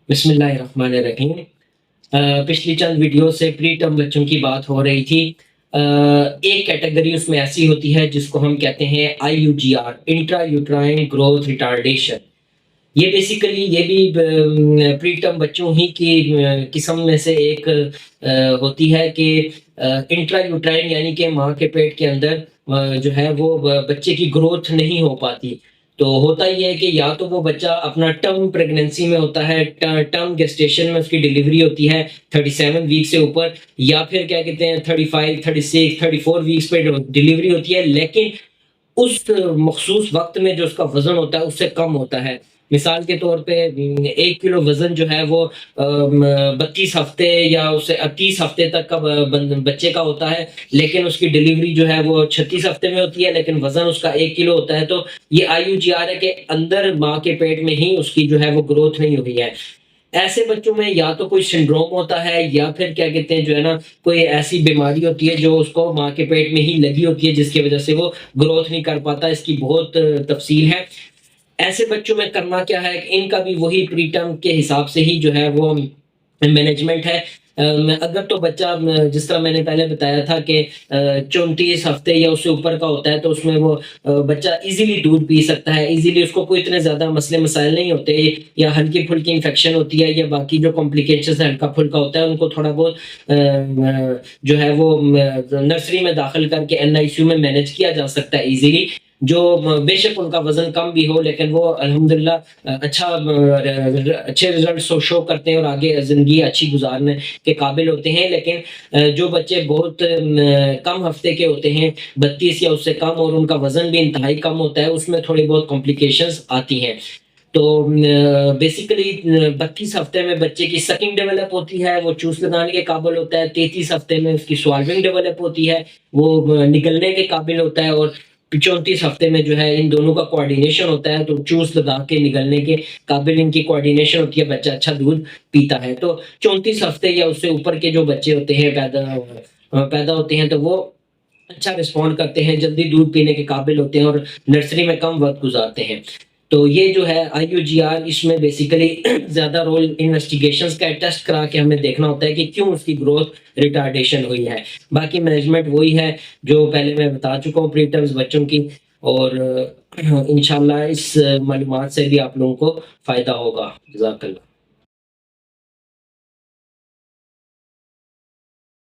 बिस्मिल्लाहिर्रहमानिर्रहीम। पिछली चंद वीडियो से प्री टर्म बच्चों की बात हो रही थी। एक कैटेगरी उसमें ऐसी होती है जिसको हम कहते हैं IUGR, intra uterine growth retardation. ये बेसिकली ये भी प्री टर्म बच्चों ही की किस्म में से एक होती है कि इंट्रा यूट्राइन यानी कि माँ के पेट के अंदर जो है वो बच्चे की ग्रोथ नहीं हो पाती। तो होता ये है कि या तो वो बच्चा अपना टर्म प्रेगनेंसी में होता है, टर्म गेस्टेशन में उसकी डिलीवरी होती है 37 वीक से ऊपर, या फिर क्या कहते हैं 35, 36, 34 वीक्स पे डिलीवरी होती है, लेकिन उस मखसूस वक़्त में जो उसका वज़न होता है उससे कम होता है। मिसाल के तौर पे 1 किलो वज़न जो है वो 32 हफ़्ते या उससे 30 हफ़्ते तक का ब बन बच्चे का होता है, लेकिन उसकी डिलीवरी जो है वो 36 हफ़्ते में होती है, लेकिन वज़न उसका 1 किलो होता है। तो ये आईयूजीआर है कि अंदर माँ के पेट में ही उसकी जो है वो ग्रोथ नहीं हुई है। ऐसे बच्चों में या तो कोई सिंड्रोम होता है या फिर क्या कहते हैं जो है ना, कोई ऐसी बीमारी होती है जो उसको माँ के पेट में ही लगी होती है जिसकी वजह से वो ग्रोथ नहीं कर पाता। इसकी बहुत तफसील है। ऐसे बच्चों में करना क्या है, इनका भी वही प्री टर्म के हिसाब से ही जो है वो मैनेजमेंट है। अगर तो बच्चा जिस तरह मैंने पहले बताया था कि 34 हफ्ते या उससे ऊपर का होता है तो उसमें वो बच्चा इजीली दूध पी सकता है, इजीली उसको कोई इतने ज़्यादा मसले मसाइल नहीं होते, या हल्की-फुल्की इन्फेक्शन होती है या बाकी जो कॉम्प्लिकेशंस हल्का-फुल्का होता है उनको थोड़ा बहुत जो है वो नर्सरी में दाखिल करके एनआईसीयू में मैनेज किया जा सकता है इजीली। जो बेशक उनका वज़न कम भी हो, लेकिन वो अल्हम्दुलिल्लाह अच्छा अच्छे रिज़ल्ट शो करते हैं और आगे ज़िंदगी अच्छी गुज़ारने के काबिल होते हैं। लेकिन जो बच्चे बहुत कम हफ़्ते के होते हैं, 32 या उससे कम, और उनका वज़न भी इंतहाई कम होता है, उसमें थोड़ी बहुत कॉम्प्लिकेशंस आती हैं। तो बेसिकली 32 हफ्ते में बच्चे की सकिंग डेवलप होती है, वो चूस लगाने के काबिल होता है। 33 हफ्ते में उसकी स्वाल्विंग डेवलप होती है, वो निगलने के काबिल होता है, और 34 हफ्ते में जो है इन दोनों का कोऑर्डिनेशन होता है, तो चूस लगा के निगलने के काबिल इनकी कोऑर्डिनेशन होती है, बच्चा अच्छा दूध पीता है। तो 34 हफ्ते या उससे ऊपर के जो बच्चे होते हैं पैदा होते हैं, तो वो अच्छा रिस्पॉन्ड करते हैं, जल्दी दूध पीने के काबिल होते हैं और नर्सरी में कम वक़्त गुज़ारते हैं। तो ये जो है आईयूजीआर, इसमें बेसिकली ज़्यादा रोल इन्वेस्टिगेशंस का है, टेस्ट करा के हमें देखना होता है कि क्यों उसकी ग्रोथ रिटार्डेशन हुई है। बाकी मैनेजमेंट वही है जो पहले मैं बता चुका हूँ प्री टर्म्स बच्चों की, और इंशाल्लाह इस मालूमात से भी आप लोगों को फ़ायदा होगा। जज़ाकल्लाह।